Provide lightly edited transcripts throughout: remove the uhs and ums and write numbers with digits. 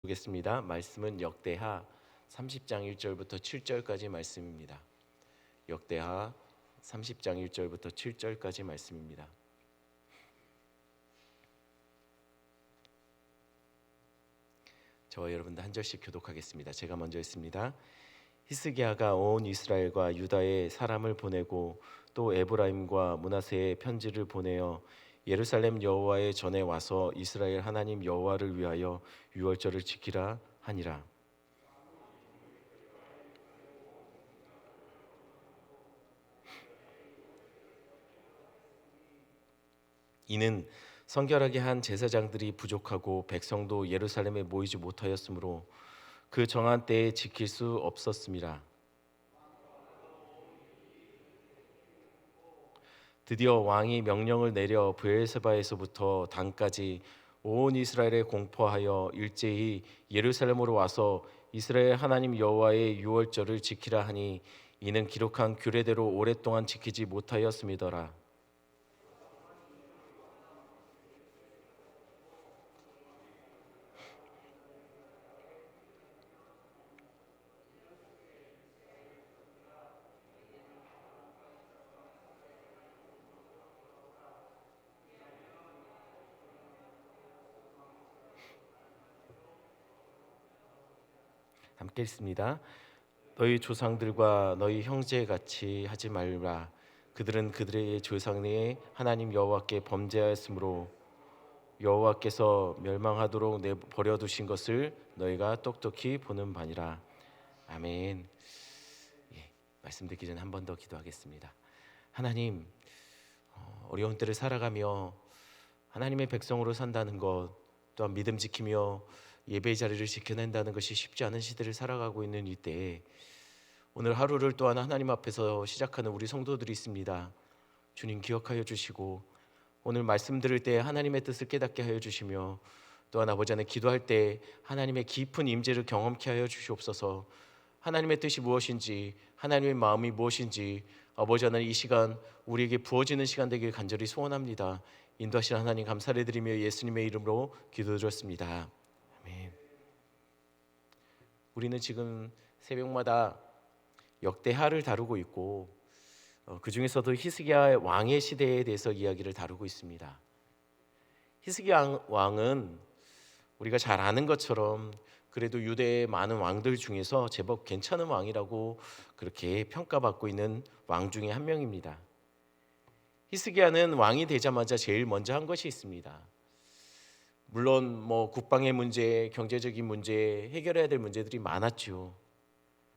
보겠습니다. 말씀은 역대하 30장 1절부터 7절까지 말씀입니다. 역대하 30장 1절부터 7절까지 말씀입니다. 저와 여러분들 한 절씩 교독하겠습니다. 제가 먼저 했습니다. 히스기야가 온 이스라엘과 유다에 사람을 보내고 또 에브라임과 므낫세에 편지를 보내어 예루살렘 여호와의 전에 와서 이스라엘 하나님 여호와를 위하여 유월절을 지키라 하니라. 이는 성결하게 한 제사장들이 부족하고 백성도 예루살렘에 모이지 못하였으므로 그 정한 때에 지킬 수 없었음이라. 드디어 왕이 명령을 내려 브엘세바에서부터 단까지 온 이스라엘에 공포하여 일제히 예루살렘으로 와서 이스라엘 하나님 여호와의 유월절을 지키라 하니 이는 기록한 규례대로 오랫동안 지키지 못하였음이더라. 함께 읽습니다. 너희 조상들과 너희 형제같이 하지 말라. 그들은 그들의 조상의 하나님 여호와께 범죄하였으므로 여호와께서 멸망하도록 버려두신 것을 너희가 똑똑히 보는 바니라. 아멘. 말씀 듣기 전에 한 번 더 기도하겠습니다. 하나님, 어려운 때를 살아가며 하나님의 백성으로 산다는 것, 또한 믿음 지키며 예배의 자리를 지켜낸다는 것이 쉽지 않은 시대를 살아가고 있는 이때에 오늘 하루를 또한 하나님 앞에서 시작하는 우리 성도들이 있습니다. 주님 기억하여 주시고 오늘 말씀 들을 때 하나님의 뜻을 깨닫게 하여 주시며 또한 아버지 안에 기도할 때 하나님의 깊은 임재를 경험케 하여 주시옵소서. 하나님의 뜻이 무엇인지, 하나님의 마음이 무엇인지 아버지 하나님 이 시간 우리에게 부어지는 시간 되길 간절히 소원합니다. 인도하시는 하나님 감사를 드리며 예수님의 이름으로 기도드렸습니다. 아멘. 우리는 지금 새벽마다 역대하를 다루고 있고 그 중에서도 히스기야 왕의 시대에 대해서 이야기를 다루고 있습니다. 히스기야 왕은 우리가 잘 아는 것처럼 그래도 유대의 많은 왕들 중에서 제법 괜찮은 왕이라고 그렇게 평가받고 있는 왕 중에 한 명입니다. 히스기야는 왕이 되자마자 제일 먼저 한 것이 있습니다. 물론 국방의 문제, 경제적인 문제, 해결해야 될 문제들이 많았죠.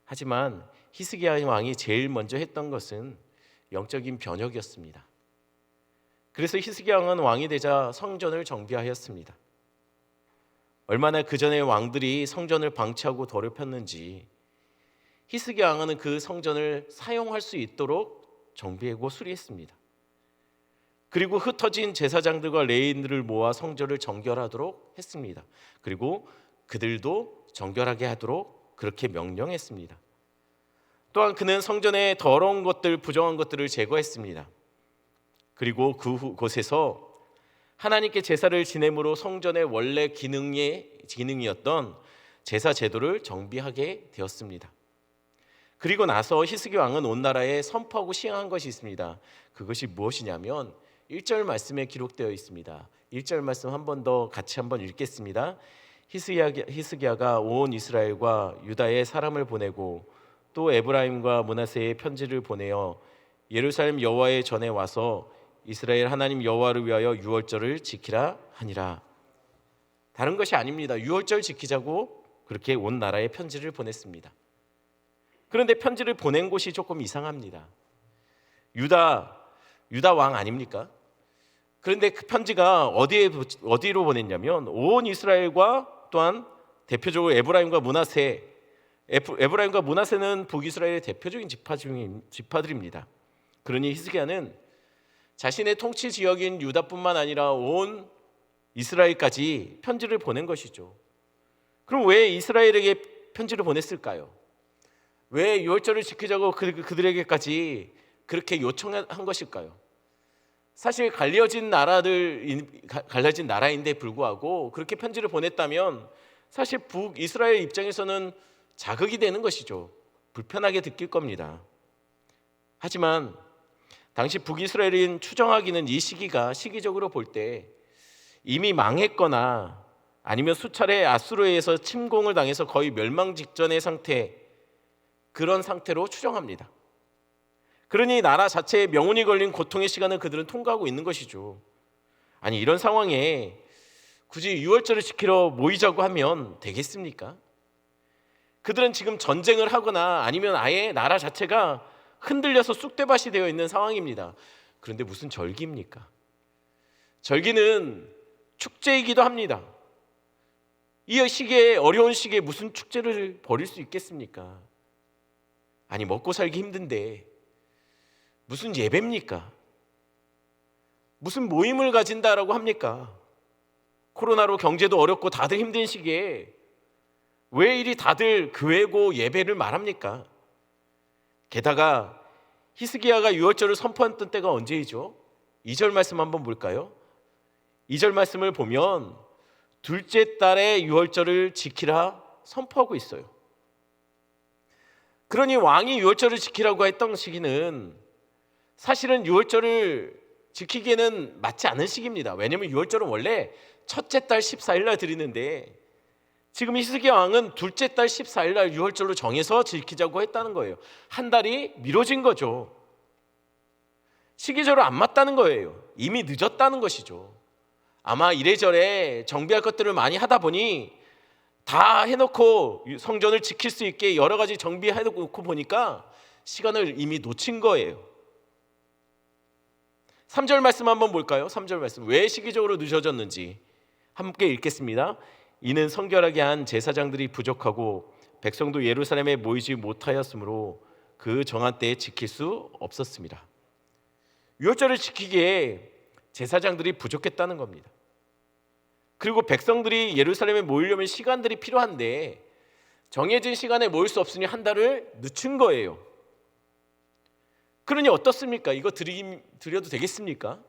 하지만 히스기야 왕이 제일 먼저 했던 것은 영적인 변혁이었습니다. 그래서 히스기야 왕은 왕이 되자 성전을 정비하였습니다. 얼마나 그 전에 왕들이 성전을 방치하고 더럽혔는지 히스기야 왕은 그 성전을 사용할 수 있도록 정비하고 수리했습니다. 그리고 흩어진 제사장들과 레위인들을 모아 성전을 정결하도록 했습니다. 그리고 그들도 정결하게 하도록 그렇게 명령했습니다. 또한 그는 성전의 더러운 것들, 부정한 것들을 제거했습니다. 그리고 그곳에서 하나님께 제사를 지냄으로 성전의 원래 기능이었던 제사 제도를 정비하게 되었습니다. 그리고 나서 히스기야 왕은 온 나라에 선포하고 시행한 것이 있습니다. 그것이 무엇이냐면 1절 말씀에 기록되어 있습니다. 1절 말씀 한 번 더 같이 한번 읽겠습니다. 히스기야가 온 이스라엘과 유다에 사람을 보내고 또 에브라임과 므낫세에 편지를 보내어 예루살렘 여호와의 전에 와서 이스라엘 하나님 여호와를 위하여 유월절을 지키라 하니라. 다른 것이 아닙니다. 유월절 지키자고 그렇게 온 나라에 편지를 보냈습니다. 그런데 편지를 보낸 곳이 조금 이상합니다. 유다 왕 아닙니까? 그런데 그 편지가 어디로 보냈냐면 온 이스라엘과 또한 대표적으로 에브라임과 므낫세, 에브라임과 므낫세는 북이스라엘의 대표적인 지파들입니다. 그러니 히스기야는 자신의 통치 지역인 유다뿐만 아니라 온 이스라엘까지 편지를 보낸 것이죠. 그럼 왜 이스라엘에게 편지를 보냈을까요? 왜 유월절을 지키자고 그들에게까지 그렇게 요청한 것일까요? 사실 갈려진 나라인데 불구하고 그렇게 편지를 보냈다면 사실 북이스라엘 입장에서는 자극이 되는 것이죠. 불편하게 느낄 겁니다. 하지만 당시 북이스라엘인 추정하기는 이 시기가 시기적으로 볼 때 이미 망했거나 아니면 수차례 아수르에 의해서 침공을 당해서 거의 멸망 직전의 상태, 그런 상태로 추정합니다. 그러니 나라 자체에 명운이 걸린 고통의 시간을 그들은 통과하고 있는 것이죠. 아니, 이런 상황에 굳이 유월절을 지키러 모이자고 하면 되겠습니까? 그들은 지금 전쟁을 하거나 아니면 아예 나라 자체가 흔들려서 쑥대밭이 되어 있는 상황입니다. 그런데 무슨 절기입니까? 절기는 축제이기도 합니다. 이 시기에, 어려운 시기에 무슨 축제를 벌일 수 있겠습니까? 아니, 먹고 살기 힘든데 무슨 예배입니까? 무슨 모임을 가진다라고 합니까? 코로나로 경제도 어렵고 다들 힘든 시기에 왜 이리 다들 교회고 예배를 말합니까? 게다가 히스기야가 유월절을 선포했던 때가 언제이죠? 2절 말씀 한번 볼까요? 2절 말씀을 보면 둘째 달에 유월절을 지키라 선포하고 있어요. 그러니 왕이 유월절을 지키라고 했던 시기는 사실은 유월절을 지키기에는 맞지 않은 시기입니다. 왜냐하면 유월절은 원래 첫째 달 14일 날 드리는데 지금 히스기야 왕은 둘째 달 14일 날 유월절로 정해서 지키자고 했다는 거예요. 한 달이 미뤄진 거죠. 시기적으로 안 맞다는 거예요. 이미 늦었다는 것이죠. 아마 이래저래 정비할 것들을 많이 하다 보니 다 해놓고 성전을 지킬 수 있게 여러 가지 정비해놓고 보니까 시간을 이미 놓친 거예요. 3절 말씀 한번 볼까요? 3절 말씀, 왜 시기적으로 늦어졌는지 함께 읽겠습니다. 이는 성결하게 한 제사장들이 부족하고 백성도 예루살렘에 모이지 못하였으므로 그 정한 때에 지킬 수 없었습니다. 유월절을 지키기에 제사장들이 부족했다는 겁니다. 그리고 백성들이 예루살렘에 모이려면 시간들이 필요한데 정해진 시간에 모일 수 없으니 한 달을 늦춘 거예요. 그러니 어떻습니까? 이거 드려도 되겠습니까?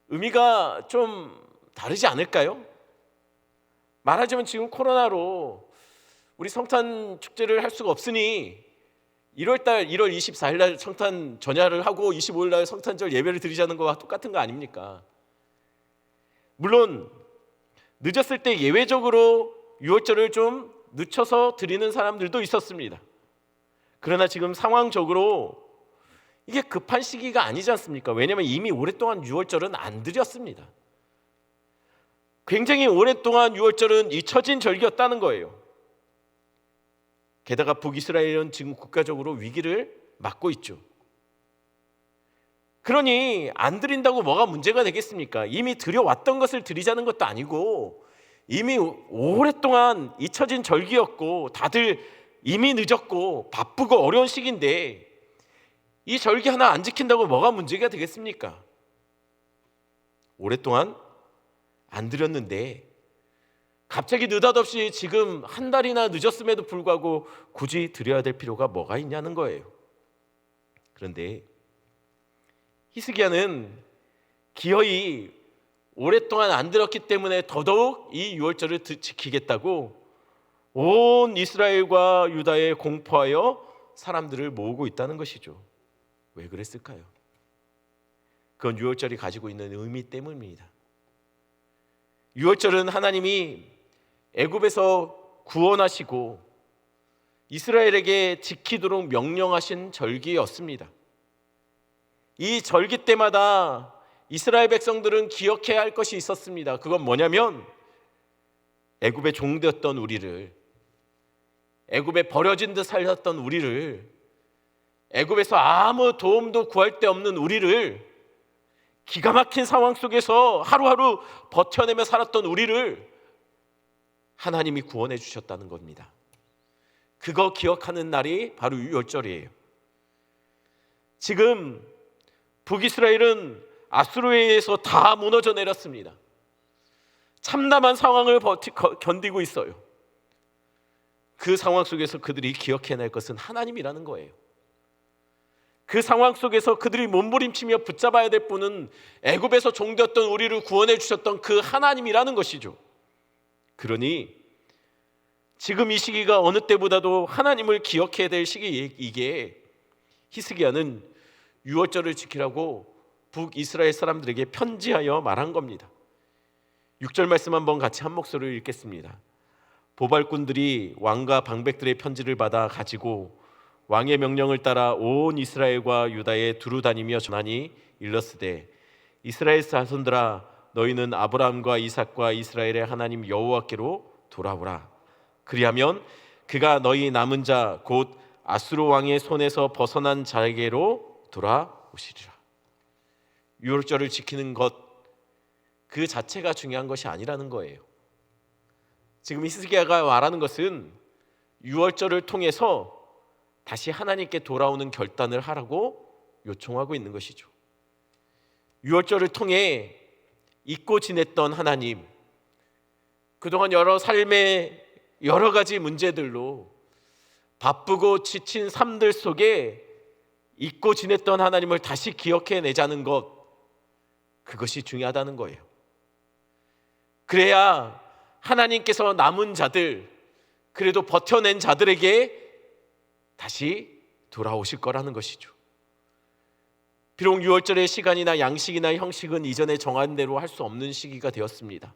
의미가 좀 다르지 않을까요? 말하자면 지금 코로나로 우리 성탄 축제를 할 수가 없으니 1월 24일 날 성탄 전야를 하고 25일 날 성탄절 예배를 드리자는 거와 똑같은 거 아닙니까? 물론 늦었을 때 예외적으로 유월절을 좀 늦춰서 드리는 사람들도 있었습니다. 그러나 지금 상황적으로 이게 급한 시기가 아니지 않습니까? 왜냐하면 이미 오랫동안 유월절은 안 드렸습니다. 굉장히 오랫동안 유월절은 잊혀진 절기였다는 거예요. 게다가 북이스라엘은 지금 국가적으로 위기를 맞고 있죠. 그러니 안 드린다고 뭐가 문제가 되겠습니까? 이미 드려왔던 것을 드리자는 것도 아니고 이미 오랫동안 잊혀진 절기였고 다들 이미 늦었고 바쁘고 어려운 시기인데 이 절기 하나 안 지킨다고 뭐가 문제가 되겠습니까? 오랫동안 안 드렸는데 갑자기 느닷없이 지금 한 달이나 늦었음에도 불구하고 굳이 드려야 될 필요가 뭐가 있냐는 거예요. 그런데 히스기야는 기어이 오랫동안 안 들었기 때문에 더더욱 이 유월절을 지키겠다고 온 이스라엘과 유다에 공포하여 사람들을 모으고 있다는 것이죠. 왜 그랬을까요? 그건 유월절이 가지고 있는 의미 때문입니다. 유월절은 하나님이 애굽에서 구원하시고 이스라엘에게 지키도록 명령하신 절기였습니다. 이 절기 때마다 이스라엘 백성들은 기억해야 할 것이 있었습니다. 그건 뭐냐면 애굽의 종되었던 우리를, 애굽에 버려진 듯 살았던 우리를, 애굽에서 아무 도움도 구할 데 없는 우리를, 기가 막힌 상황 속에서 하루하루 버텨내며 살았던 우리를 하나님이 구원해 주셨다는 겁니다. 그거 기억하는 날이 바로 유월절이에요. 지금 북이스라엘은 아수르에 의해서 다 무너져 내렸습니다. 참담한 상황을 견디고 있어요. 그 상황 속에서 그들이 기억해낼 것은 하나님이라는 거예요. 그 상황 속에서 그들이 몸부림치며 붙잡아야 될 분은 애굽에서 종되었던 우리를 구원해 주셨던 그 하나님이라는 것이죠. 그러니 지금 이 시기가 어느 때보다도 하나님을 기억해야 될 시기이기에 히스기야는 유월절을 지키라고 북이스라엘 사람들에게 편지하여 말한 겁니다. 6절 말씀 한번 같이 한 목소리로 읽겠습니다. 보발꾼들이 왕과 방백들의 편지를 받아 가지고 왕의 명령을 따라 온 이스라엘과 유다에 두루 다니며 전하니 일렀으되 이스라엘 자손들아 너희는 아브라함과 이삭과 이스라엘의 하나님 여호와께로 돌아오라. 그리하면 그가 너희 남은 자 곧 아수르 왕의 손에서 벗어난 자에게로 돌아오시리라. 유월절을 지키는 것 그 자체가 중요한 것이 아니라는 거예요. 지금 히스기야가 말하는 것은 유월절을 통해서 다시 하나님께 돌아오는 결단을 하라고 요청하고 있는 것이죠. 유월절을 통해 잊고 지냈던 하나님, 그동안 삶의 여러 가지 문제들로 바쁘고 지친 삶들 속에 잊고 지냈던 하나님을 다시 기억해내자는 것, 그것이 중요하다는 거예요. 그래야 하나님께서 남은 자들, 그래도 버텨낸 자들에게 다시 돌아오실 거라는 것이죠. 비록 유월절의 시간이나 양식이나 형식은 이전에 정한 대로 할 수 없는 시기가 되었습니다.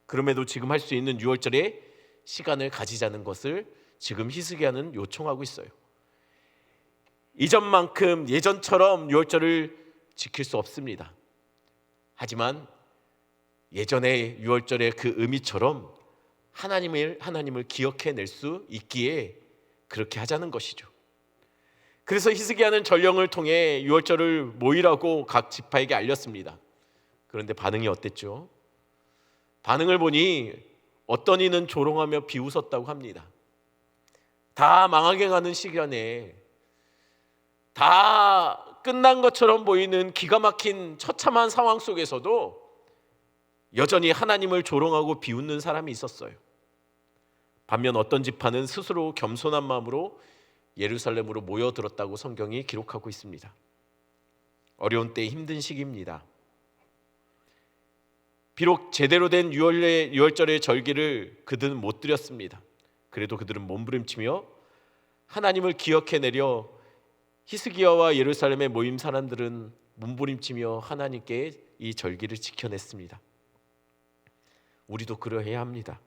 그럼에도 지금 할 수 있는 유월절의 시간을 가지자는 것을 지금 히스기야는 요청하고 있어요. 이전만큼 예전처럼 유월절을 지킬 수 없습니다. 하지만 예전의 유월절의 그 의미처럼 하나님을 기억해낼 수 있기에 그렇게 하자는 것이죠. 그래서 히스기야는 전령을 통해 유월절을 모이라고 각 지파에게 알렸습니다. 그런데 반응이 어땠죠? 반응을 보니 어떤 이는 조롱하며 비웃었다고 합니다. 다 망하게 가는 시간에 다 끝난 것처럼 보이는 기가 막힌 처참한 상황 속에서도 여전히 하나님을 조롱하고 비웃는 사람이 있었어요. 반면 어떤 지파는 스스로 겸손한 마음으로 예루살렘으로 모여들었다고 성경이 기록하고 있습니다. 어려운 때 힘든 시기입니다. 비록 제대로 된 유월절의 절기를 그들은 못 드렸습니다. 그래도 그들은 몸부림치며 하나님을 기억해내려 히스기야와 예루살렘에 모인 사람들은 몸부림치며 하나님께 이 절기를 지켜냈습니다. 우리도 그러해야 합니다.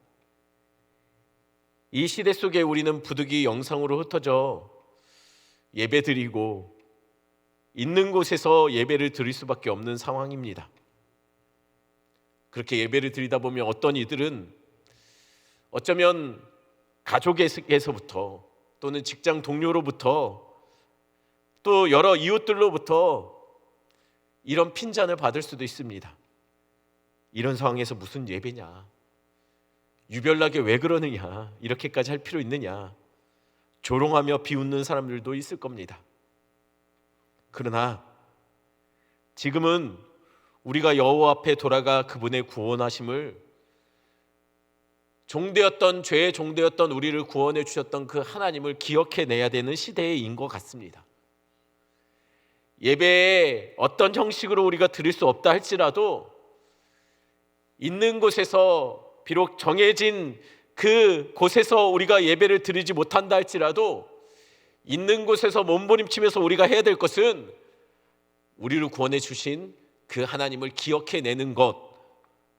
이 시대 속에 우리는 부득이 영상으로 흩어져 예배드리고 있는 곳에서 예배를 드릴 수밖에 없는 상황입니다. 그렇게 예배를 드리다 보면 어떤 이들은 어쩌면 가족에서부터 또는 직장 동료로부터 또 여러 이웃들로부터 이런 핀잔을 받을 수도 있습니다. 이런 상황에서 무슨 예배냐, 유별나게 왜 그러느냐, 이렇게까지 할 필요 있느냐, 조롱하며 비웃는 사람들도 있을 겁니다. 그러나 지금은 우리가 여호와 앞에 돌아가 그분의 구원하심을, 죄의 종되었던 우리를 구원해 주셨던 그 하나님을 기억해내야 되는 시대인 것 같습니다. 예배에 어떤 형식으로 우리가 드릴 수 없다 할지라도 있는 곳에서, 비록 정해진 그 곳에서 우리가 예배를 드리지 못한다 할지라도 있는 곳에서 몸부림치면서 우리가 해야 될 것은 우리를 구원해 주신 그 하나님을 기억해내는 것,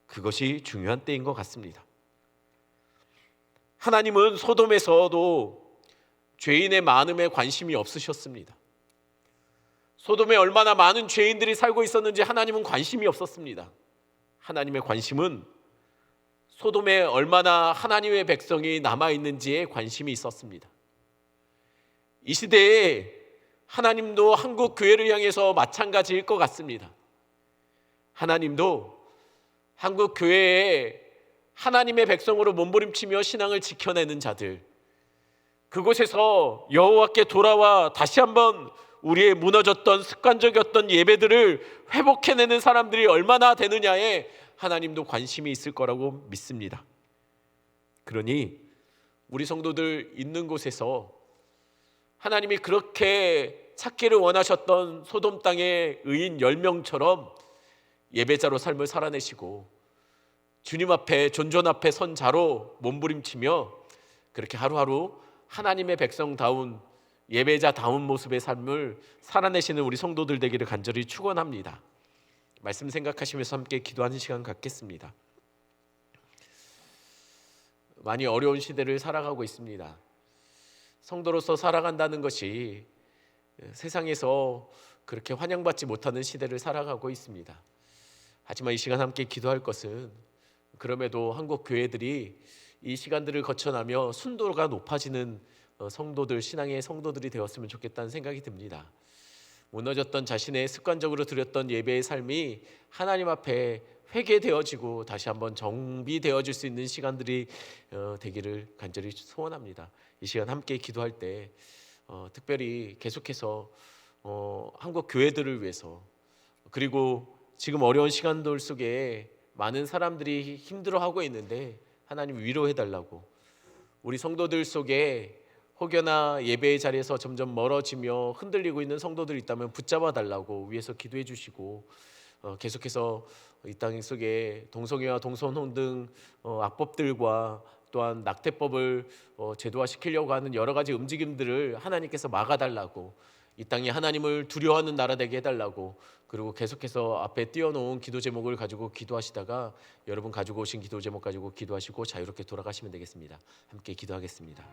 그것이 중요한 때인 것 같습니다. 하나님은 소돔에서도 죄인의 많음에 관심이 없으셨습니다. 소돔에 얼마나 많은 죄인들이 살고 있었는지 하나님은 관심이 없었습니다. 하나님의 관심은 소돔에 얼마나 하나님의 백성이 남아있는지에 관심이 있었습니다. 이 시대에 하나님도 한국 교회를 향해서 마찬가지일 것 같습니다. 하나님도 한국 교회에 하나님의 백성으로 몸부림치며 신앙을 지켜내는 자들, 그곳에서 여호와께 돌아와 다시 한번 우리의 무너졌던 습관적이었던 예배들을 회복해내는 사람들이 얼마나 되느냐에 하나님도 관심이 있을 거라고 믿습니다. 그러니 우리 성도들 있는 곳에서 하나님이 그렇게 찾기를 원하셨던 소돔 땅의 의인 10명처럼 예배자로 삶을 살아내시고 주님 앞에 존전 앞에 선 자로 몸부림치며 그렇게 하루하루 하나님의 백성다운 예배자다운 모습의 삶을 살아내시는 우리 성도들 되기를 간절히 축원합니다. 말씀 생각하시면서 함께 기도하는 시간 갖겠습니다. 많이 어려운 시대를 살아가고 있습니다. 성도로서 살아간다는 것이 세상에서 그렇게 환영받지 못하는 시대를 살아가고 있습니다. 하지만 이 시간 함께 기도할 것은 그럼에도 한국 교회들이 이 시간들을 거쳐나며 순도가 높아지는 성도들, 신앙의 성도들이 되었으면 좋겠다는 생각이 듭니다. 무너졌던 자신의 습관적으로 드렸던 예배의 삶이 하나님 앞에 회개되어지고 다시 한번 정비되어질 수 있는 시간들이 되기를 간절히 소원합니다. 이 시간 함께 기도할 때 특별히 계속해서 한국 교회들을 위해서, 그리고 지금 어려운 시간들 속에 많은 사람들이 힘들어하고 있는데 하나님 위로해달라고, 우리 성도들 속에 혹여나 예배의 자리에서 점점 멀어지며 흔들리고 있는 성도들이 있다면 붙잡아 달라고 위에서 기도해 주시고, 계속해서 이 땅 속에 동성애와 동성혼 등 악법들과 또한 낙태법을 제도화시키려고 하는 여러 가지 움직임들을 하나님께서 막아달라고, 이 땅이 하나님을 두려워하는 나라 되게 해달라고, 그리고 계속해서 앞에 띄워놓은 기도 제목을 가지고 기도하시다가 여러분 가지고 오신 기도 제목 가지고 기도하시고 자유롭게 돌아가시면 되겠습니다. 함께 기도하겠습니다.